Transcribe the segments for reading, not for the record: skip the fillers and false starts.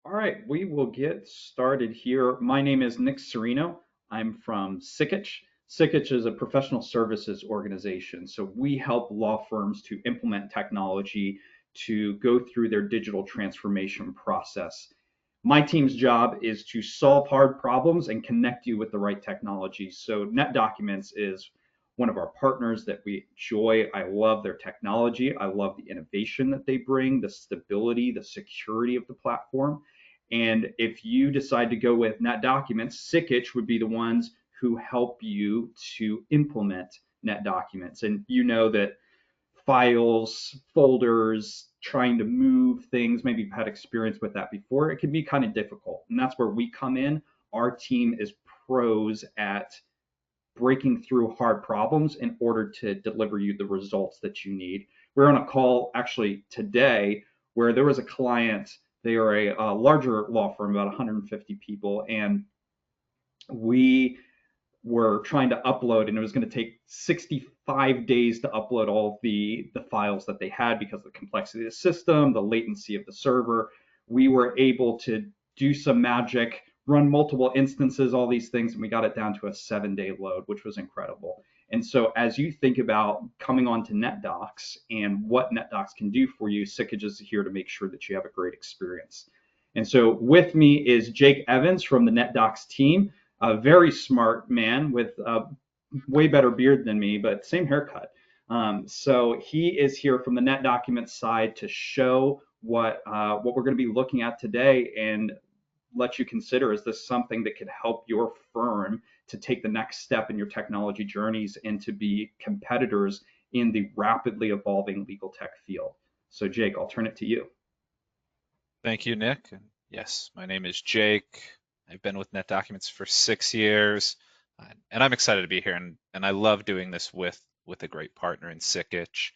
All right, we will get started here. My name is Nick Serino. I'm from Sikich. Sikich is a professional services organization. So we help law firms to implement technology to go through their digital transformation process. My team's job is to solve hard problems and connect you with the right technology. So NetDocuments is one of our partners that we enjoy. I love their technology. I love the innovation that they bring, the stability, the security of the platform. And if you decide to go with NetDocuments, Sikich would be the ones who help you to implement NetDocuments. And you know that files, folders, trying to move things, maybe you've had experience with that before, it can be kind of difficult. And that's where we come in. Our team is pros at breaking through hard problems in order to deliver you the results that you need. We're on a call actually today where there was a client, they are a larger law firm, about 150 people, and we were trying to upload, and it was going to take 65 days to upload all of the files that they had because of the complexity of the system, the latency of the server. We were able to do some magic, run multiple instances, all these things, and we got it down to a 7-day load, which was incredible. And so as you think about coming on to NetDocs and what NetDocs can do for you, Sikage is here to make sure that you have a great experience. And so with me is Jake Evans from the NetDocs team, a very smart man with a way better beard than me, but same haircut. So he is here from the NetDocuments side to show what we're going to be looking at today and let you consider, is this something that could help your firm to take the next step in your technology journeys and to be competitors in the rapidly evolving legal tech field. So Jake, I'll turn it to you. Thank you, Nick. And yes, my name is Jake. I've been with NetDocuments for 6 years, and I'm excited to be here. And I love doing this with a great partner in Sikich.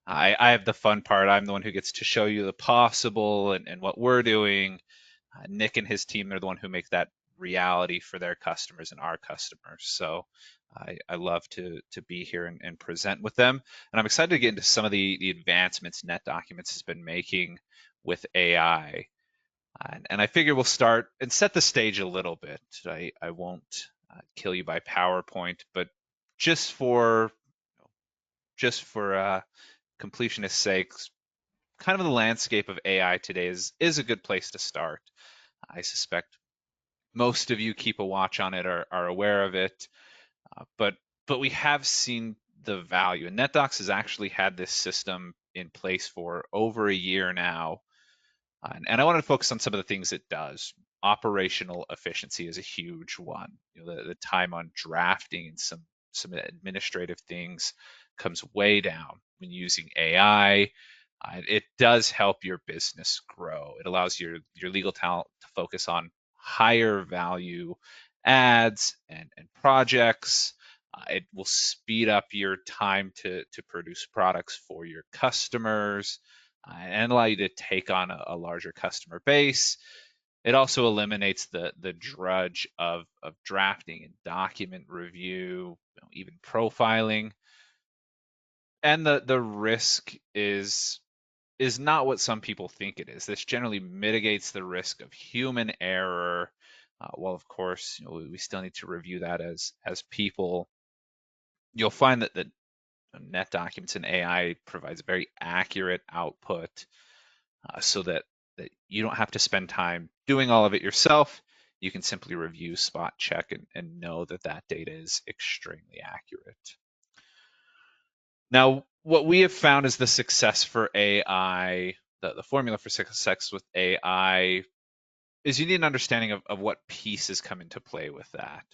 I have the fun part. I'm the one who gets to show you the possible and what we're doing. Nick and his team, they're the one who make that reality for their customers and our customers. So I love to be here and present with them. And I'm excited to get into some of the advancements NetDocuments has been making with AI. And I figure we'll start and set the stage a little bit. I won't kill you by PowerPoint, but just for just for completionist sakes, kind of the landscape of AI today is a good place to start. I suspect most of you keep a watch on it, are aware of it, but we have seen the value. And NetDocs has actually had this system in place for over a year now. And I wanted to focus on some of the things it does. Operational efficiency is a huge one. The time on drafting and some administrative things comes way down when using AI. It does help your business grow. It allows your legal talent to focus on higher value ads and projects. It will speed up your time to produce products for your customers and allow you to take on a larger customer base. It also eliminates the drudge of drafting and document review, even profiling. And the risk is not what some people think it is. This generally mitigates the risk of human error. While of course, we still need to review that as people. You'll find that NetDocuments and AI provides very accurate output, so that you don't have to spend time doing all of it yourself. You can simply review, spot check, and know that that data is extremely accurate. Now, what we have found is the success for AI, the formula for success with AI is you need an understanding of what pieces come into play with that.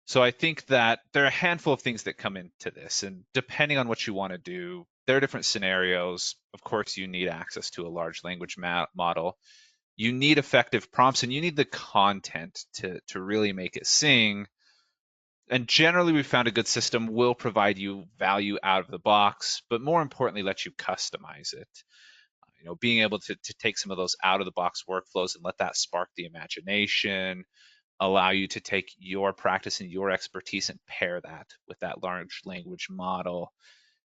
So I think that there are a handful of things that come into this, and depending on what you want to do, there are different scenarios. Of course, you need access to a large language model. You need effective prompts, and you need the content to really make it sing. And generally, we found a good system will provide you value out of the box, but more importantly, let you customize it. Being able to take some of those out of the box workflows and let that spark the imagination, allow you to take your practice and your expertise and pair that with that large language model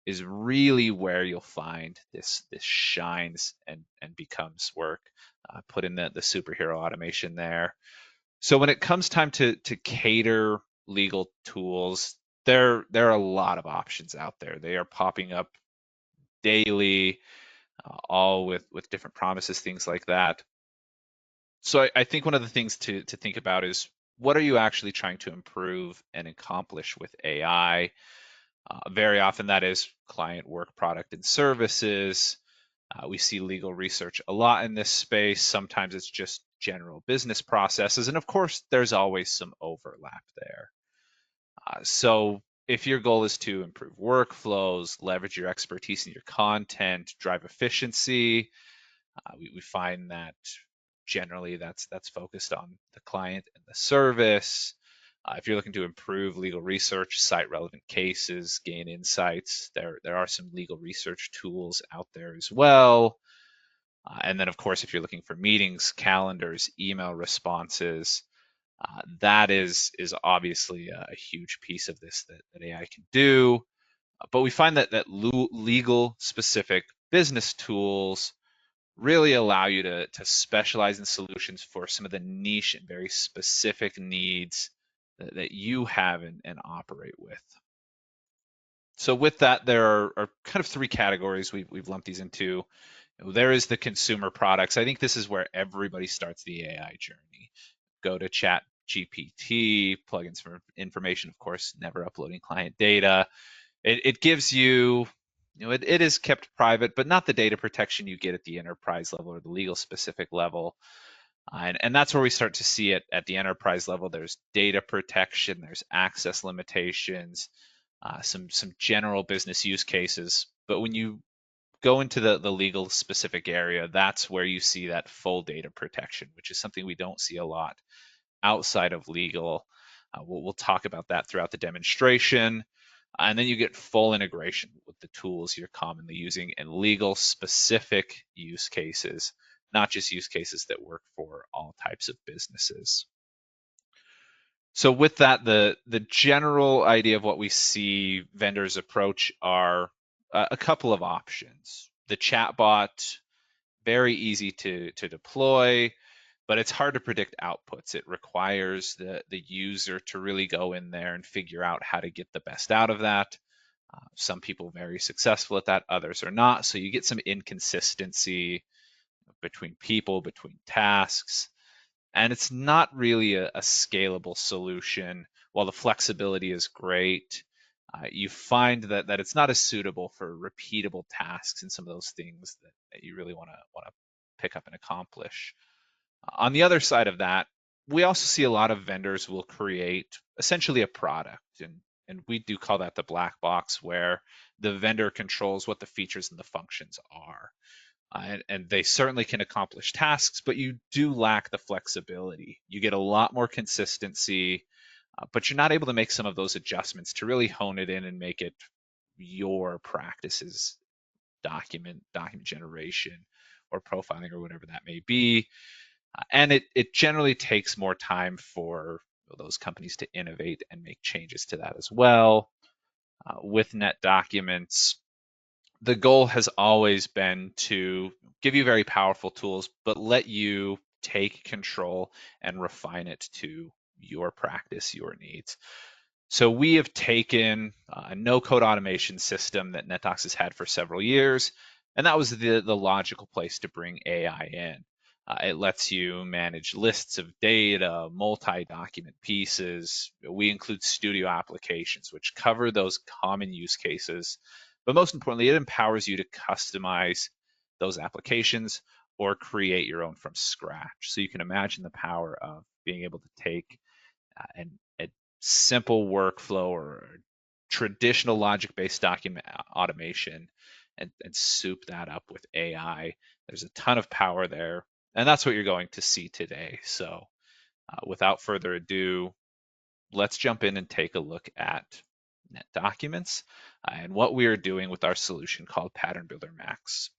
is really where you'll find this shines and becomes work. put in the superhero automation there. So when it comes time to cater legal tools, there are a lot of options out there. They are popping up daily, all with different promises, things like that. So I think one of the things to think about is, what are you actually trying to improve and accomplish with AI? Very often that is client work, product, and services. We see legal research a lot in this space. Sometimes it's just general business processes. And of course, there's always some overlap there. So if your goal is to improve workflows, leverage your expertise in your content, drive efficiency, we find that generally that's focused on the client and the service. If you're looking to improve legal research, cite relevant cases, gain insights, there are some legal research tools out there as well. And then, of course, if you're looking for meetings, calendars, email responses, that is obviously a huge piece of this that AI can do. But we find that legal specific business tools really allow you to specialize in solutions for some of the niche and very specific needs that you have and operate with. So with that, there are kind of three categories we've lumped these into. There is the consumer products. I think this is where everybody starts the AI journey. Go to Chat GPT, plug in some information, of course, never uploading client data. It gives you, it is kept private, but not the data protection you get at the enterprise level or the legal specific level. And that's where we start to see it at the enterprise level. There's data protection, there's access limitations, some general business use cases. But when you go into the legal specific area, that's where you see that full data protection, which is something we don't see a lot outside of legal. We'll talk about that throughout the demonstration. And then you get full integration with the tools you're commonly using in legal specific use cases, not just use cases that work for all types of businesses. So with that, the general idea of what we see vendors approach are a couple of options. The chatbot, very easy to deploy, but it's hard to predict outputs. It requires the user to really go in there and figure out how to get the best out of that. Some people are very successful at that, others are not. So you get some inconsistency between people, between tasks, and it's not really a scalable solution. While the flexibility is great, you find that it's not as suitable for repeatable tasks and some of those things that you really want to pick up and accomplish. On the other side of that, we also see a lot of vendors will create essentially a product, and we do call that the black box, where the vendor controls what the features and the functions are. And they certainly can accomplish tasks, but you do lack the flexibility. You get a lot more consistency, but you're not able to make some of those adjustments to really hone it in and make it your practices, document generation, or profiling, or whatever that may be. And it generally takes more time for those companies to innovate and make changes to that as well. With NetDocuments, the goal has always been to give you very powerful tools, but let you take control and refine it to your practice, your needs. So we have taken a no-code automation system that NetDocs has had for several years, and that was the logical place to bring AI in. It lets you manage lists of data, multi-document pieces. We include studio applications, which cover those common use cases. But most importantly, it empowers you to customize those applications or create your own from scratch. So you can imagine the power of being able to take a simple workflow or traditional logic-based document automation and soup that up with AI. There's a ton of power there, and that's what you're going to see today. So without further ado, let's jump in and take a look at NetDocuments and what we are doing with our solution called Pattern Builder Max.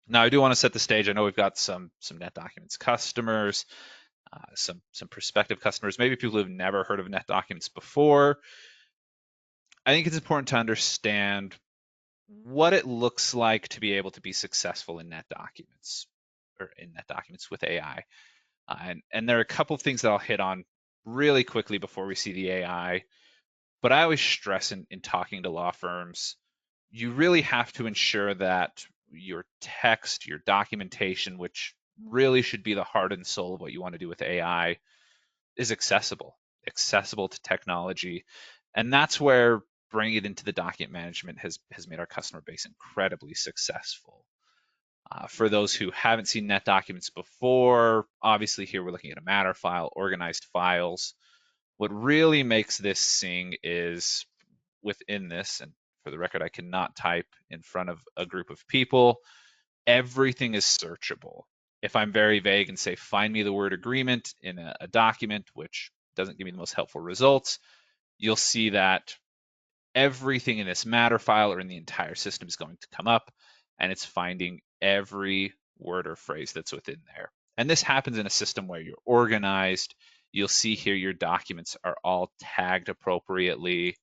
Now, I do want to set the stage. I know we've got some NetDocuments customers, some prospective customers, maybe people who've never heard of NetDocuments before. I think it's important to understand what it looks like to be able to be successful in NetDocuments. or in NetDocuments with AI. And there are a couple of things that I'll hit on really quickly before we see the AI. But I always stress in talking to law firms, you really have to ensure that your text, your documentation, which really should be the heart and soul of what you want to do with AI, is accessible to technology. And that's where bringing it into the document management has made our customer base incredibly successful. For those who haven't seen NetDocuments before, obviously here we're looking at a matter file, organized files. What really makes this sing is within this, and for the record, I cannot type in front of a group of people, everything is searchable. If I'm very vague and say, find me the word agreement in a document, which doesn't give me the most helpful results, you'll see that everything in this matter file or in the entire system is going to come up, and it's finding every word or phrase that's within there. And this happens in a system where you're organized. You'll see here your documents are all tagged appropriately.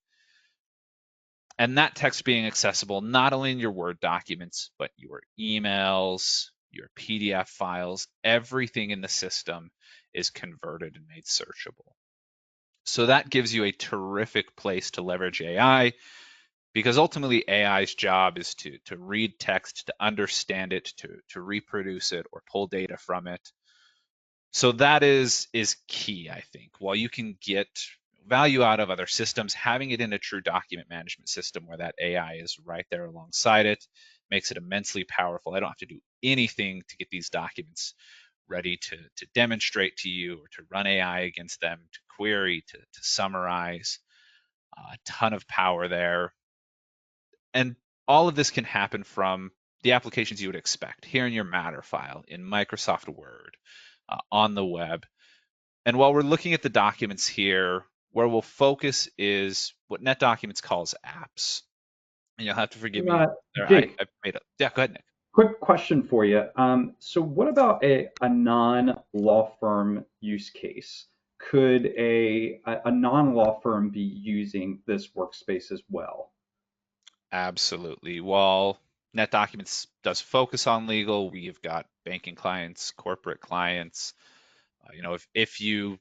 And that text being accessible not only in your Word documents, but your emails, your PDF files, everything in the system is converted and made searchable. So that gives you a terrific place to leverage AI, because ultimately AI's job is to read text, to understand it, to reproduce it or pull data from it. So that is key, I think. While you can get value out of other systems, having it in a true document management system where that AI is right there alongside it makes it immensely powerful. I don't have to do anything to get these documents ready to demonstrate to you or to run AI against them, to query, to summarize. A ton of power there. And all of this can happen from the applications you would expect here in your matter file, in Microsoft Word, on the web. And while we're looking at the documents here, where we'll focus is what NetDocuments calls apps. And you'll have to forgive me there. Jake, I made up. Yeah, go ahead, Nick. quick question for you. So what about a non-law firm use case? Could a non-law firm be using this workspace as well? Absolutely. While NetDocuments does focus on legal, we've got banking clients, corporate clients. If you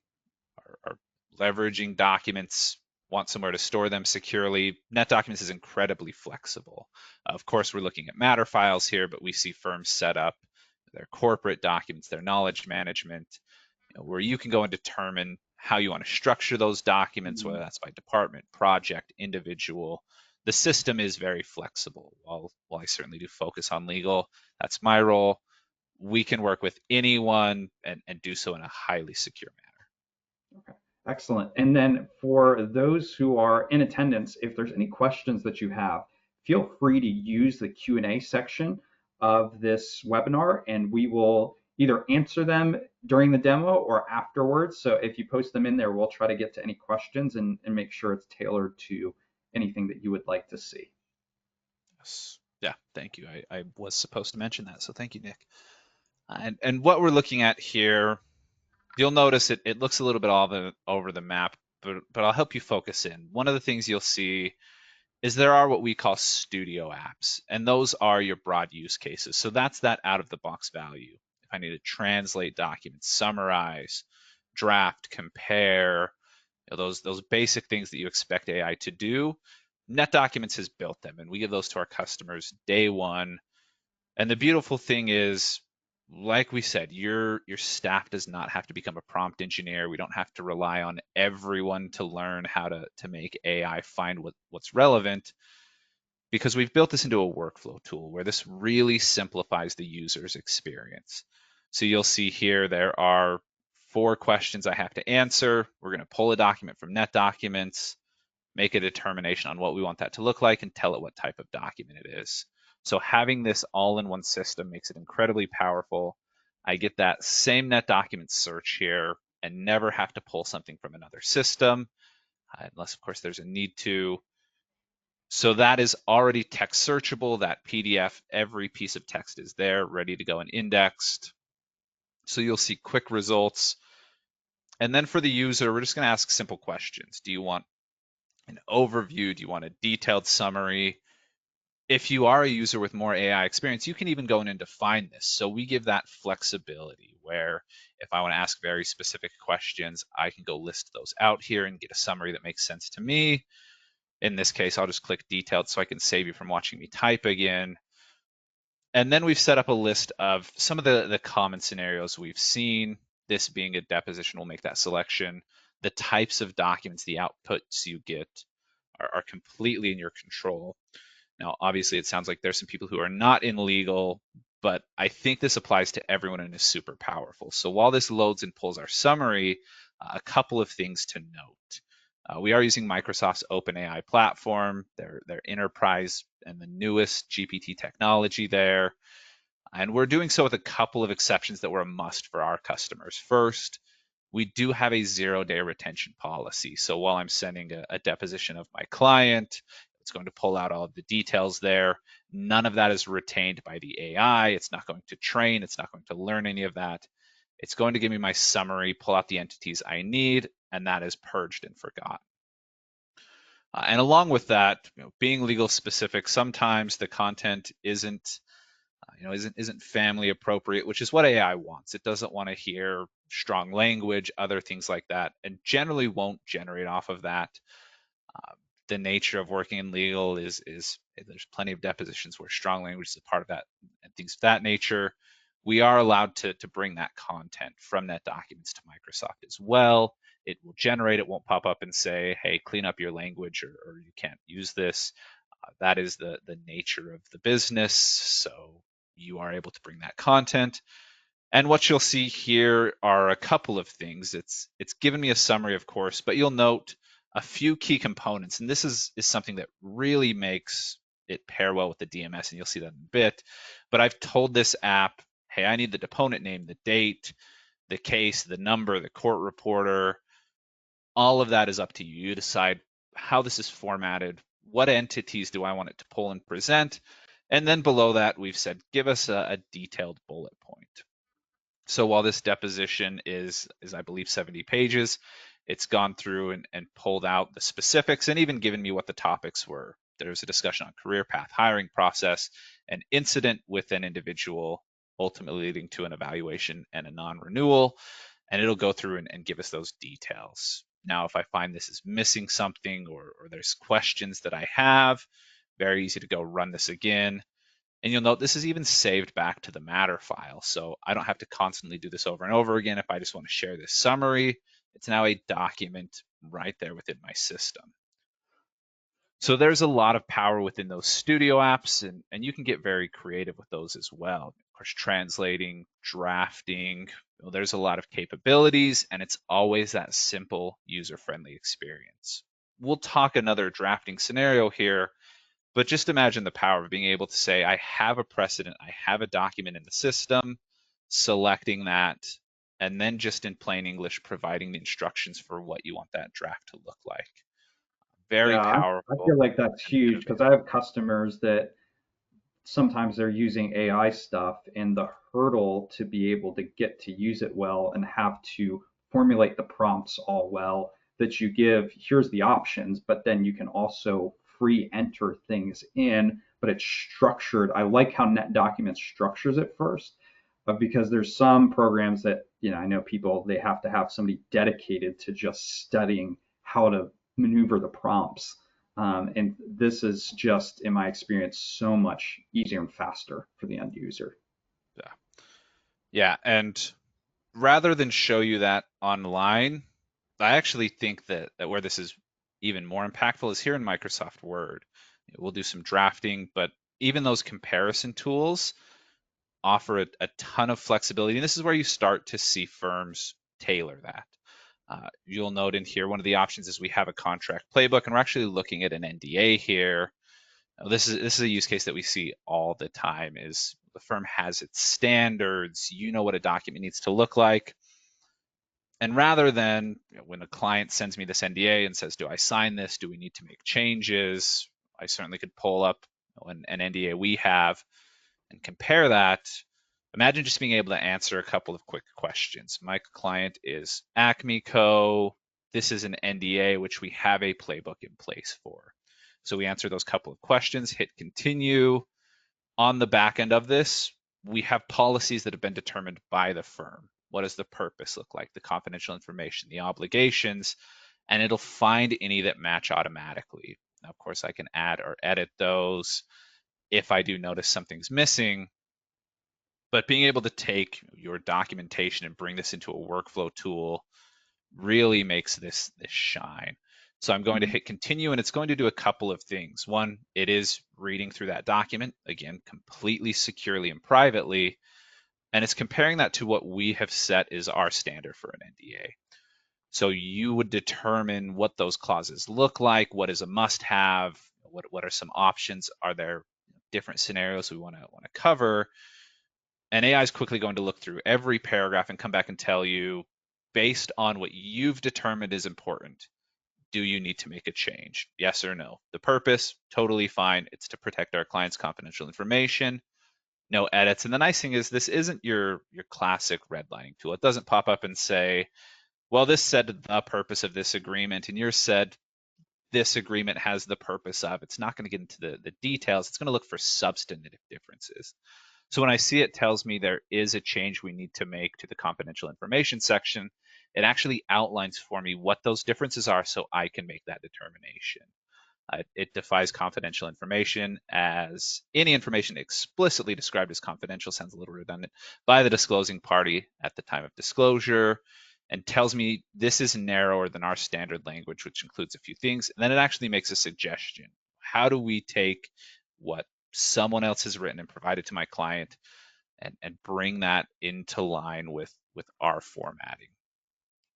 are leveraging documents, want somewhere to store them securely, NetDocuments is incredibly flexible. Of course, we're looking at matter files here, but we see firms set up their corporate documents, their knowledge management, where you can go and determine how you want to structure those documents, whether that's by department, project, individual. The system is very flexible. While I certainly do focus on legal, that's my role. We can work with anyone and do so in a highly secure manner. Okay, excellent. And then for those who are in attendance, if there's any questions that you have, feel free to use the Q&A section of this webinar, and we will either answer them during the demo or afterwards. So if you post them in there, we'll try to get to any questions and make sure it's tailored to anything that you would like to see. Yes. Yeah, thank you. I was supposed to mention that, so thank you, Nick. And what we're looking at here, you'll notice it looks a little bit all over the map, but I'll help you focus in. One of the things you'll see is there are what we call studio apps, and those are your broad use cases. So that's that out of the box value. If I need to translate documents, summarize, draft, compare, those basic things that you expect AI to do, NetDocuments has built them, and we give those to our customers day one. And the beautiful thing is, like we said, your staff does not have to become a prompt engineer. We don't have to rely on everyone to learn how to make AI find what's relevant, because we've built this into a workflow tool where this really simplifies the user's experience. So you'll see here there are 4 questions I have to answer. We're going to pull a document from NetDocuments, make a determination on what we want that to look like, and tell it what type of document it is. So having this all in one system makes it incredibly powerful. I get that same NetDocument search here and never have to pull something from another system, unless of course there's a need to. So that is already text searchable, that PDF, every piece of text is there, ready to go and indexed. So you'll see quick results. And then for the user, we're just going to ask simple questions. Do you want an overview? Do you want a detailed summary? if you are a user with more AI experience, you can even go in and define this. So we give that flexibility where if I want to ask very specific questions, I can go list those out here and get a summary that makes sense to me. In this case, I'll just click detailed so I can save you from watching me type again. And then we've set up a list of some of the common scenarios we've seen. This being a deposition, we'll make that selection. The types of documents, the outputs you get are completely in your control. Now, obviously, it sounds like there's some people who are not in legal, but I think this applies to everyone and is super powerful. So while this loads and pulls our summary, a couple of things to note. We are using Microsoft's OpenAI platform, their enterprise and the newest GPT technology there. And we're doing so with a couple of exceptions that were a must for our customers. First, we do have a 0-day retention policy. So while I'm sending a deposition of my client, it's going to pull out all of the details there. None of that is retained by the AI. It's not going to train. It's not going to learn any of that. It's going to give me my summary, pull out the entities I need, and that is purged and forgotten. And along with that, being legal specific, sometimes the content isn't family appropriate, which is what AI wants. It doesn't want to hear strong language, other things like that, and generally won't generate off of that. The nature of working in legal is there's plenty of depositions where strong language is a part of that and things of that nature. We are allowed to bring that content from NetDocuments to Microsoft as well. It will generate, it won't pop up and say, hey, clean up your language or you can't use this. That is the nature of the business. So you are able to bring that content. And what you'll see here are a couple of things. It's given me a summary, of course, but you'll note a few key components. And this is something that really makes it pair well with the DMS, and you'll see that in a bit. But I've told this app, hey, I need the deponent name, the date, the case, the number, the court reporter. All of that is up to you. You decide how this is formatted, what entities do I want it to pull and present. And then below that, we've said, give us a detailed bullet point. So while this deposition is I believe 70 pages, it's gone through and pulled out the specifics and even given me what the topics were. There's a discussion on career path, hiring process, an incident with an individual, ultimately leading to an evaluation and a non-renewal, and it'll go through and give us those details. Now, if I find this is missing something or there's questions that I have, very easy to go run this again. And you'll note this is even saved back to the matter file. So I don't have to constantly do this over and over again. If I just want to share this summary, it's now a document right there within my system. So there's a lot of power within those studio apps, and you can get very creative with those as well. Of course, translating, drafting, there's a lot of capabilities, and it's always that simple, user-friendly experience. We'll talk another drafting scenario here, but just imagine the power of being able to say, I have a precedent, I have a document in the system, selecting that, and then just in plain English, providing the instructions for what you want that draft to look like. Very Yeah, I powerful feel like that's and huge innovative. because I have customers that sometimes they're using AI stuff, and the hurdle to be able to get to use it well and have to formulate the prompts all well that you give, here's the options, but then you can also free enter things in, but it's structured. I like how NetDocuments structures it first, because there's some programs that, I know people, they have to have somebody dedicated to just studying how to maneuver the prompts. And this is just, in my experience, so much easier and faster for the end user. Yeah. Yeah. And rather than show you that online, I actually think that where this is even more impactful is here in Microsoft Word. We'll do some drafting, but even those comparison tools offer a ton of flexibility. And this is where you start to see firms tailor that. You'll note in here, one of the options is we have a contract playbook, and we're actually looking at an NDA here. Now, this is a use case that we see all the time is the firm has its standards, you know what a document needs to look like. And rather than when a client sends me this NDA and says, do I sign this? Do we need to make changes? I certainly could pull up an NDA we have and compare that. Imagine just being able to answer a couple of quick questions. My client is Acme Co. This is an NDA, which we have a playbook in place for. So we answer those couple of questions, hit continue. On the back end of this, we have policies that have been determined by the firm. What does the purpose look like? The confidential information, the obligations, and it'll find any that match automatically. Now, of course, I can add or edit those if I do notice something's missing, but being able to take your documentation and bring this into a workflow tool really makes this shine. So I'm going to hit continue, and it's going to do a couple of things. One, it is reading through that document, again, completely securely and privately, and it's comparing that to what we have set is our standard for an NDA. So you would determine what those clauses look like, what is a must-have, what are some options, are there different scenarios we want to cover, and AI is quickly going to look through every paragraph and come back and tell you, based on what you've determined is important, do you need to make a change? Yes or no? The purpose, totally fine. It's to protect our clients' confidential information. No edits. And the nice thing is this isn't your classic redlining tool. It doesn't pop up and say, well, this said the purpose of this agreement, and yours said this agreement has the purpose of. It's not going to get into the details. It's going to look for substantive differences. So when I see it tells me there is a change we need to make to the confidential information section, it actually outlines for me what those differences are so I can make that determination. It defines confidential information as any information explicitly described as confidential, sounds a little redundant, by the disclosing party at the time of disclosure, and tells me this is narrower than our standard language, which includes a few things. And then it actually makes a suggestion. How do we take what someone else has written and provided to my client and bring that into line with our formatting?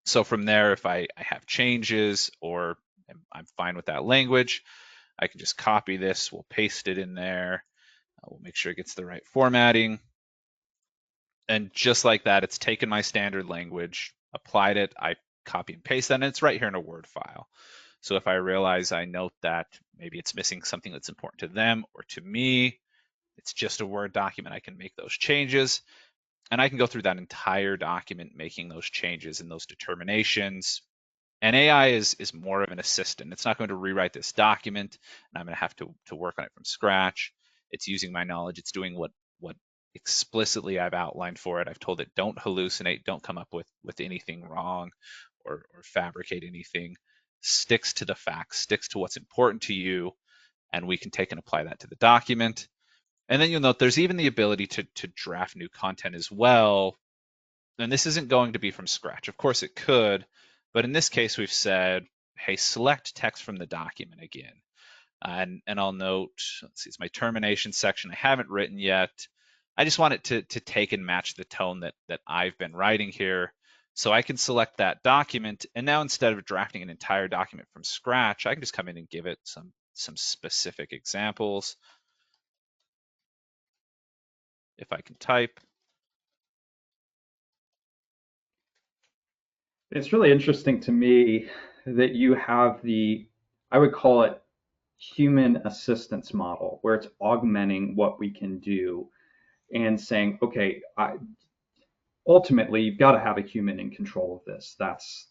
So from there, if I have changes or I'm fine with that language, I can just copy this, we'll paste it in there, we'll make sure it gets the right formatting. And just like that, it's taken my standard language, applied it, I copy and paste that, and it's right here in a Word file. So if I realize I note that maybe it's missing something that's important to them or to me, it's just a Word document, I can make those changes. And I can go through that entire document making those changes and those determinations. And AI is more of an assistant. It's not going to rewrite this document, and I'm going to have to work on it from scratch. It's using my knowledge. It's doing what explicitly I've outlined for it. I've told it don't hallucinate, don't come up with anything wrong or fabricate anything. Sticks to the facts, sticks to what's important to you, and we can take and apply that to the document. And then you'll note there's even the ability to draft new content as well. And this isn't going to be from scratch. Of course it could, but in this case we've said, hey, select text from the document again. And I'll note, let's see, it's my termination section. I haven't written yet. I just want it to take and match the tone that I've been writing here. So I can select that document, and now instead of drafting an entire document from scratch, I can just come in and give it some specific examples. If I can type. It's really interesting to me that you have I would call it human assistance model, where it's augmenting what we can do and saying, okay, ultimately you've got to have a human in control of this. That's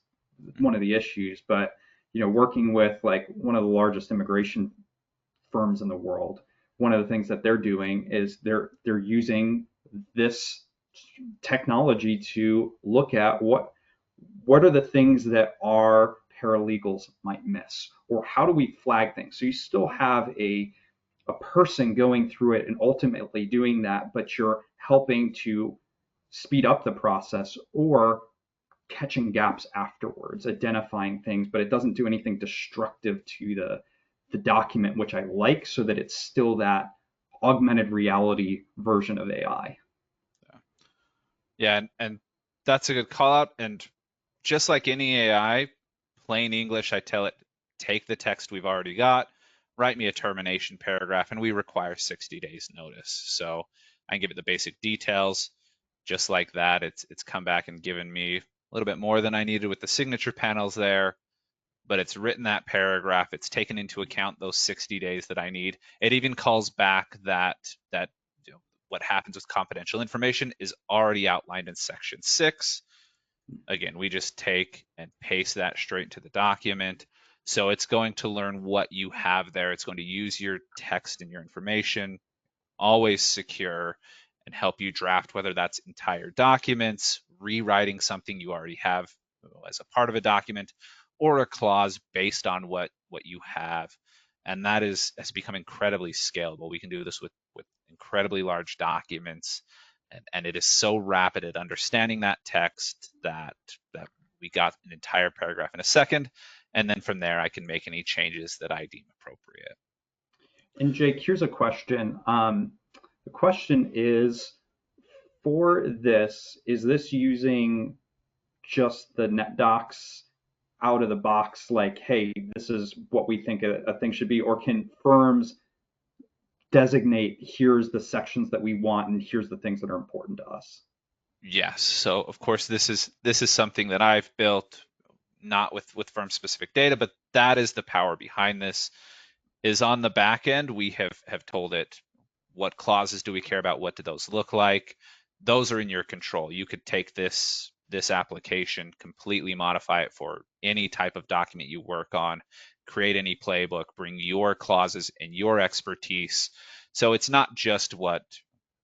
one of the issues. But working with like one of the largest immigration firms in the world, one of the things that they're doing is they're using this technology to look at what are the things that our paralegals might miss, or how do we flag things. So you still have a person going through it and ultimately doing that, but you're helping to speed up the process or catching gaps afterwards, identifying things, but it doesn't do anything destructive to the document, which I like, so that it's still that augmented reality version of AI. Yeah, and that's a good call out. And just like any AI, plain English, I tell it, take the text we've already got, write me a termination paragraph, and we require 60 days notice. So I can give it the basic details. Just like that, it's come back and given me a little bit more than I needed with the signature panels there, but it's written that paragraph. It's taken into account those 60 days that I need. It even calls back that what happens with confidential information is already outlined in section 6. Again, we just take and paste that straight into the document. So it's going to learn what you have there. It's going to use your text and your information, always secure, and help you draft, whether that's entire documents, rewriting something you already have as a part of a document, or a clause based on what you have. And that has become incredibly scalable. We can do this with incredibly large documents, and it is so rapid at understanding that text that we got an entire paragraph in a second, and then from there I can make any changes that I deem appropriate. And Jake, here's a question. The question is, for this, is this using just the NetDocs out of the box, like, hey, this is what we think a thing should be, or can firms designate here's the sections that we want and here's the things that are important to us? Yes. So of course this is something that I've built, not with firm specific data, but that is the power behind this. Is on the back end, we have told it what clauses do we care about, what do those look like. Those are in your control. You could take this application, completely modify it for any type of document you work on, create any playbook, bring your clauses and your expertise. So it's not just what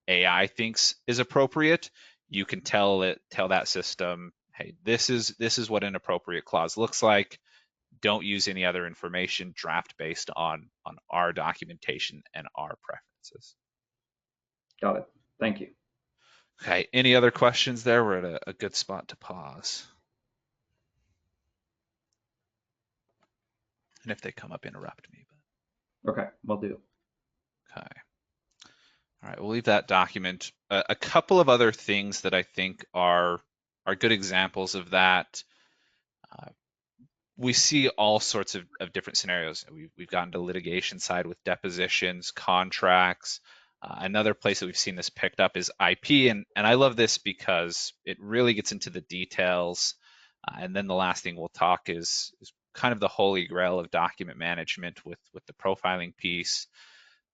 AI thinks is appropriate. You can tell that system, hey, this is what an appropriate clause looks like. Don't use any other information. Draft based on our documentation and our preferences. Got it. Thank you. Okay. Any other questions there? We're at a good spot to pause. And if they come up, interrupt me. Okay, will do. Okay. All right, we'll leave that document. A couple of other things that I think are good examples of that. Uh, we see all sorts of different scenarios. We've gotten to litigation side with depositions, contracts. Another place that we've seen this picked up is IP, and I love this because it really gets into the details. And then the last thing we'll talk is kind of the holy grail of document management with the profiling piece.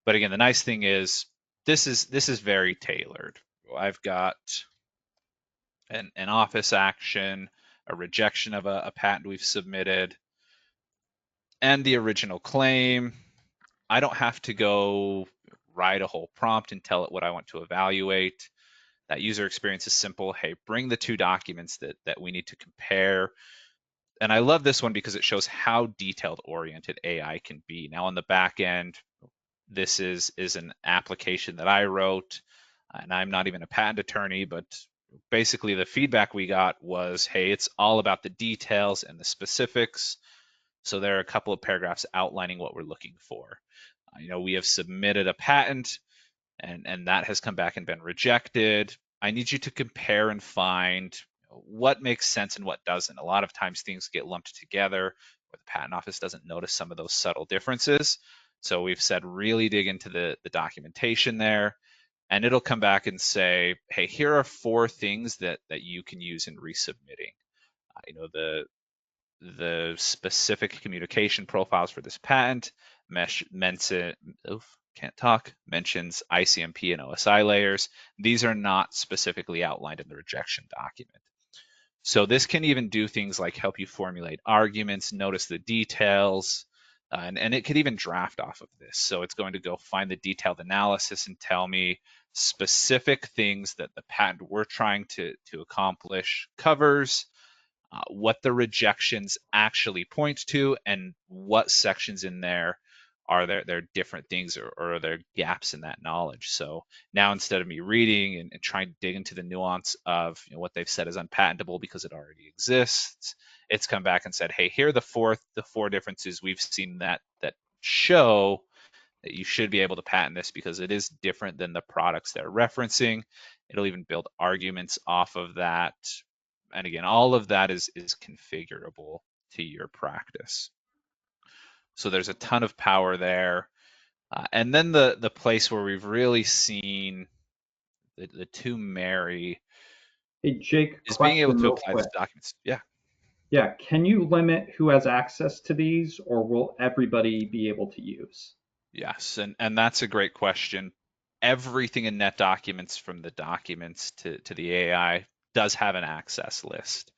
But again, the nice thing is this is very tailored. I've got an office action, a rejection of a patent we've submitted, and the original claim. I don't have to go write a whole prompt and tell it what I want to evaluate. That user experience is simple. Hey, bring the two documents that we need to compare. And I love this one because it shows how detailed oriented AI can be. Now on the back end, this is an application that I wrote, and I'm not even a patent attorney, but basically the feedback we got was, hey, it's all about the details and the specifics. So there are a couple of paragraphs outlining what we're looking for. We have submitted a patent, and that has come back and been rejected. I need you to compare and find what makes sense and what doesn't. A lot of times things get lumped together where the patent office doesn't notice some of those subtle differences. So we've said really dig into the documentation there, and it'll come back and say, hey, here are 4 things that you can use in resubmitting. The specific communication profiles for this patent mentions ICMP and OSI layers. These are not specifically outlined in the rejection document. So this can even do things like help you formulate arguments, notice the details, and it could even draft off of this. So it's going to go find the detailed analysis and tell me specific things that the patent we're trying to accomplish covers, what the rejections actually point to, and what sections in there are there different things, or are there gaps in that knowledge. So now instead of me reading and trying to dig into the nuance of what they've said is unpatentable because it already exists, it's come back and said, hey, here are the four differences we've seen that show that you should be able to patent this because it is different than the products they're referencing. It'll even build arguments off of that. And again, all of that is configurable to your practice. So there's a ton of power there. And then the place where we've really seen the two marry Hey, Jake, is being able question to real apply this quick. to documents. Yeah. Yeah, can you limit who has access to these, or will everybody be able to use? Yes. And that's a great question. Everything in NetDocuments, from the documents to the AI, does have an access list.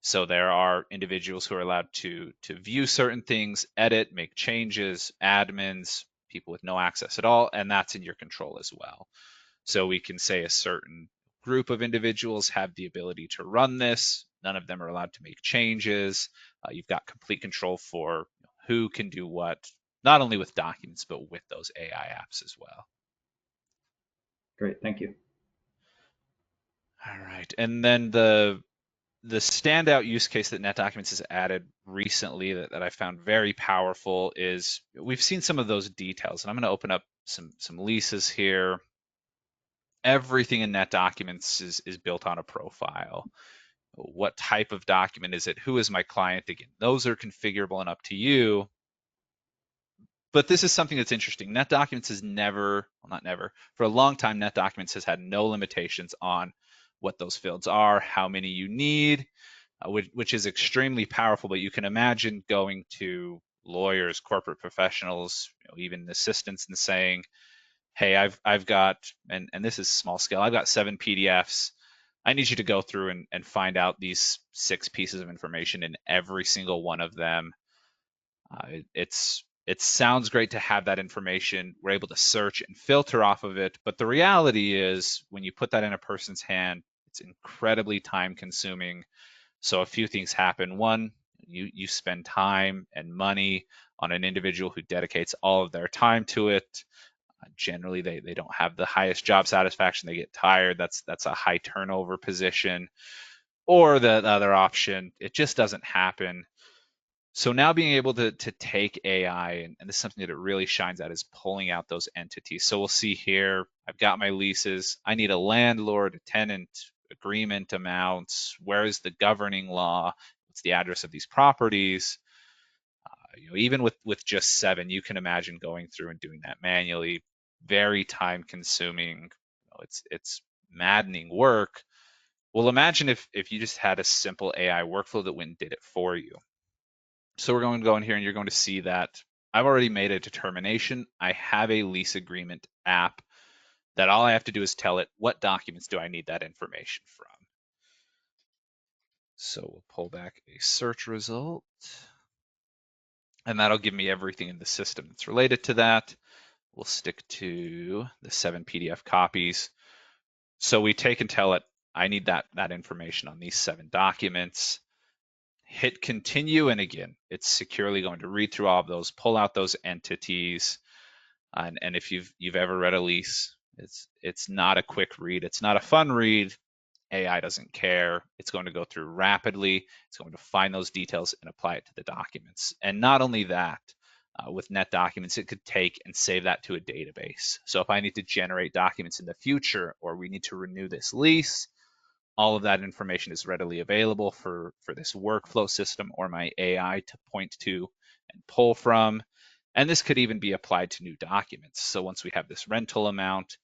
So there are individuals who are allowed to view certain things, edit, make changes, admins, people with no access at all, and that's in your control as well. So we can say a certain group of individuals have the ability to run this. None of them are allowed to make changes. You've got complete control for who can do what, not only with documents, but with those AI apps as well. Great, thank you. All right. And then the standout use case that NetDocuments has added recently that I found very powerful is we've seen some of those details, and I'm going to open up some leases here. Everything in NetDocuments is built on a profile. What type of document is it? Who is my client? Again, those are configurable and up to you. But this is something that's interesting. NetDocuments has never, well, not never, for a long time, NetDocuments has had no limitations on what those fields are, how many you need, which is extremely powerful. But you can imagine going to lawyers, corporate professionals, even assistants, and saying, "Hey, I've got, and this is small scale. I've got 7 PDFs. I need you to go through and find out these 6 pieces of information in every single one of them." It sounds great to have that information. We're able to search and filter off of it, but the reality is when you put that in a person's hand, it's incredibly time consuming. So a few things happen. One, you spend time and money on an individual who dedicates all of their time to it. Generally, they don't have the highest job satisfaction. They get tired. That's a high turnover position. Or the other option, it just doesn't happen. So now being able to take AI, and this is something that it really shines at, is pulling out those entities. So we'll see here, I've got my leases. I need a landlord, a tenant, agreement amounts. Where is the governing law? What's the address of these properties? Even with just 7, you can imagine going through and doing that manually. Very time consuming. It's maddening work. Well, imagine if you just had a simple AI workflow that went and did it for you. So we're going to go in here and you're going to see that I've already made a determination. I have a lease agreement app that all I have to do is tell it what documents do I need that information from. So we'll pull back a search result and that'll give me everything in the system that's related to that. We'll stick to the 7 PDF copies. So we take and tell it, I need that information on these 7 documents. Hit continue, and again, it's securely going to read through all of those, pull out those entities. And if you've ever read a lease, it's not a quick read, it's not a fun read. AI doesn't care. It's going to go through rapidly. It's going to find those details and apply it to the documents. And not only that, with NetDocuments, it could take and save that to a database. So if I need to generate documents in the future, or we need to renew this lease, all of that information is readily available for this workflow system or my AI to point to and pull from. And this could even be applied to new documents. So once we have this rental amount,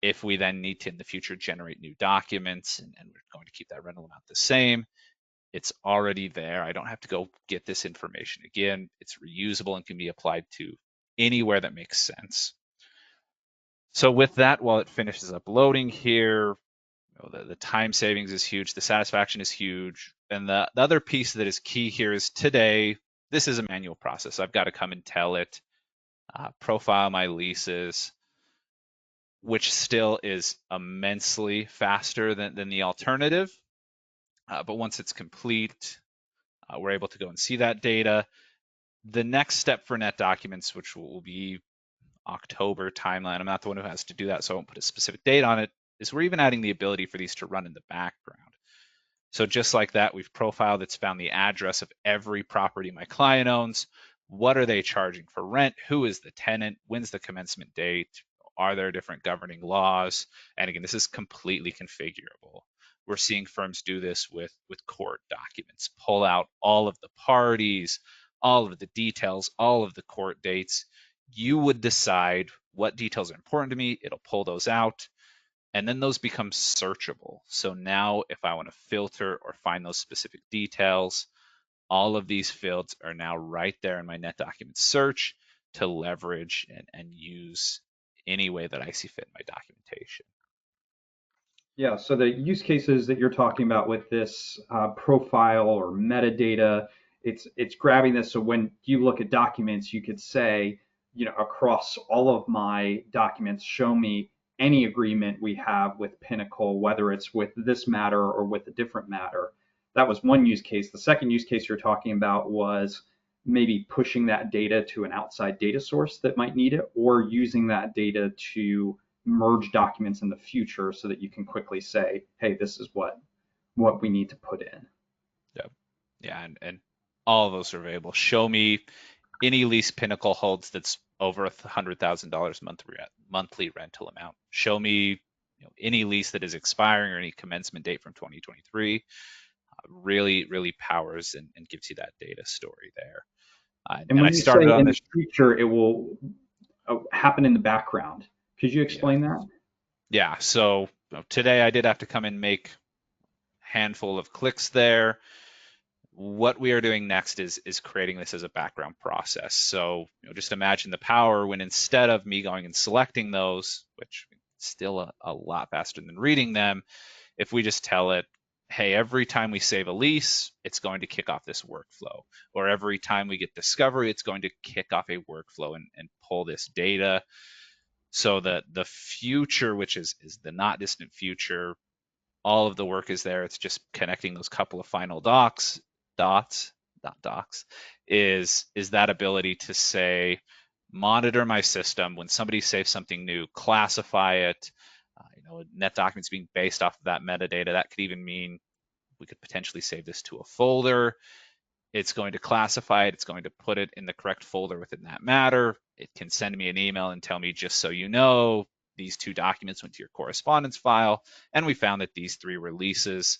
if we then need to in the future generate new documents, and we're going to keep that rental amount the same, it's already there. I don't have to go get this information again. It's reusable and can be applied to anywhere that makes sense. So with that, while it finishes uploading here, the time savings is huge, the satisfaction is huge. And the other piece that is key here is today, this is a manual process. I've got to come and tell it, profile my leases, which still is immensely faster than the alternative. But once it's complete, we're able to go and see that data. The next step for NetDocuments, which will be October timeline, I'm not the one who has to do that, so I won't put a specific date on it, is we're even adding the ability for these to run in the background. So just like that, we've profiled, it's found the address of every property my client owns. What are they charging for rent? Who is the tenant? When's the commencement date? Are there different governing laws? And again, this is completely configurable. We're seeing firms do this with court documents, pull out all of the parties, all of the details, all of the court dates. You would decide what details are important to me. It'll pull those out, and then those become searchable. So now if I want to filter or find those specific details, all of these fields are now right there in my NetDocuments search to leverage and use any way that I see fit in my documentation. Yeah, so the use cases that you're talking about with this profile or metadata, it's grabbing this. So when you look at documents, you could say, across all of my documents, show me any agreement we have with Pinnacle, whether it's with this matter or with a different matter. That was one use case. The second use case you're talking about was maybe pushing that data to an outside data source that might need it, or using that data to merge documents in the future so that you can quickly say, hey, this is what we need to put in. Yeah, yeah, and all of those are available. Show me any lease Pinnacle holds that's over $100,000 monthly rental amount. Show me any lease that is expiring or any commencement date from 2023. Really powers and gives you that data story there. And And I when you say started on in the this. future, it will happen in the background. Could you Yeah, explain that? yeah. So today I did have to come and make a handful of clicks there. What we are doing next is creating this as a background process. So just imagine the power when instead of me going and selecting those, which is still a lot faster than reading them, if we just tell it, hey, every time we save a lease, it's going to kick off this workflow. Or every time we get discovery, it's going to kick off a workflow and pull this data. So that the future, which is the not distant future, all of the work is there. It's just connecting those couple of final dots, not docs, is that ability to say, monitor my system when somebody saves something new, classify it. Net documents being based off of that metadata. That could even mean we could potentially save this to a folder. It's going to classify it. It's going to put it in the correct folder within that matter. It can send me an email and tell me, just so you know, these two documents went to your correspondence file, and we found that these three releases.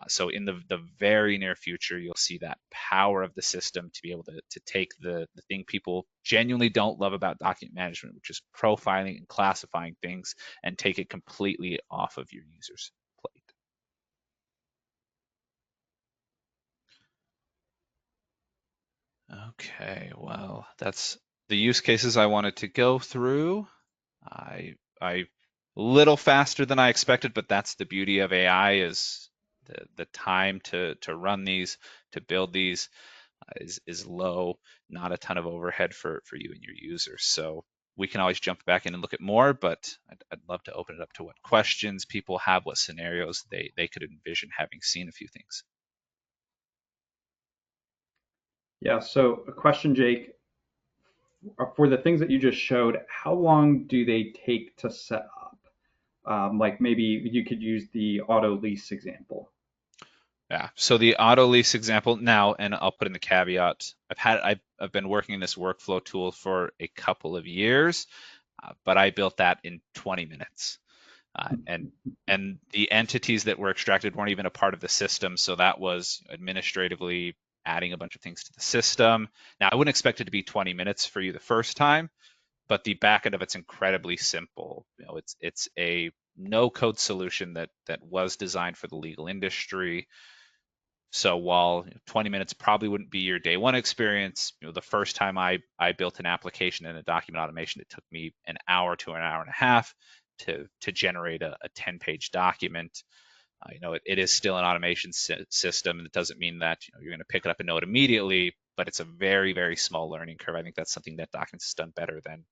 So in the very near future, you'll see that power of the system to be able to take the thing people genuinely don't love about document management, which is profiling and classifying things, and take it completely off of your user's plate. Okay, well, that's the use cases I wanted to go through. I little faster than I expected, but that's the beauty of AI is the time to run these, to build these is low, not a ton of overhead for you and your users. So we can always jump back in and look at more, but I'd love to open it up to what questions people have, what scenarios they could envision having seen a few things. Yeah, so a question, Jake, for the things that you just showed, how long do they take to set up? Like maybe you could use the auto lease example. Yeah. So the auto lease example now, and I'll put in the caveat, I've been working in this workflow tool for a couple of years, but I built that in 20 minutes. And the entities that were extracted weren't even a part of the system, so that was administratively adding a bunch of things to the system. Now, I wouldn't expect it to be 20 minutes for you the first time, but the back end of it's incredibly simple. It's a no code solution that was designed for the legal industry. So while 20 minutes probably wouldn't be your day one experience, the first time I built an application in a document automation, it took me an hour to an hour and a half to generate a 10-page document. It is still an automation system, and it doesn't mean that you're going to pick it up and know it immediately, but it's a very small learning curve. I think that's something that Documents has done better than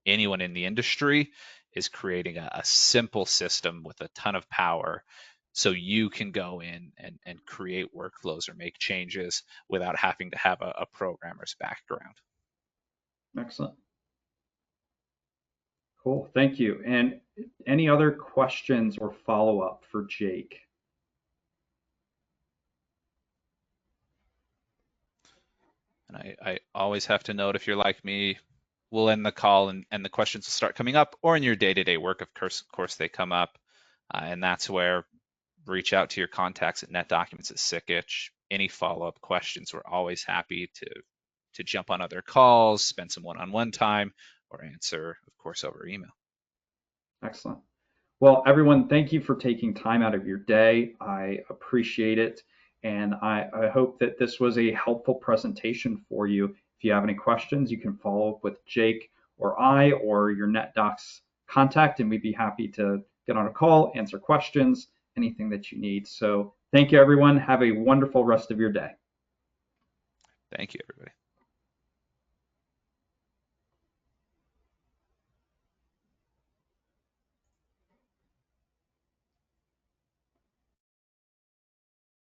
anyone in the industry, is creating a simple system with a ton of power so you can go in and create workflows or make changes without having to have a programmer's background. Excellent. Cool. Thank you. And any other questions or follow up for Jake? And I always have to note, if you're like me, we'll end the call and the questions will start coming up, or in your day-to-day work, of course they come up. And that's where reach out to your contacts at NetDocuments at Sikich. Any follow-up questions, we're always happy to jump on other calls, spend some one-on-one time, or answer, of course, over email. Excellent. Well, everyone, thank you for taking time out of your day. I appreciate it. And I hope that this was a helpful presentation for you. If you have any questions, you can follow up with Jake or I or your NetDocs contact, and we'd be happy to get on a call, answer questions, anything that you need. So thank you, everyone. Have a wonderful rest of your day. Thank you, everybody.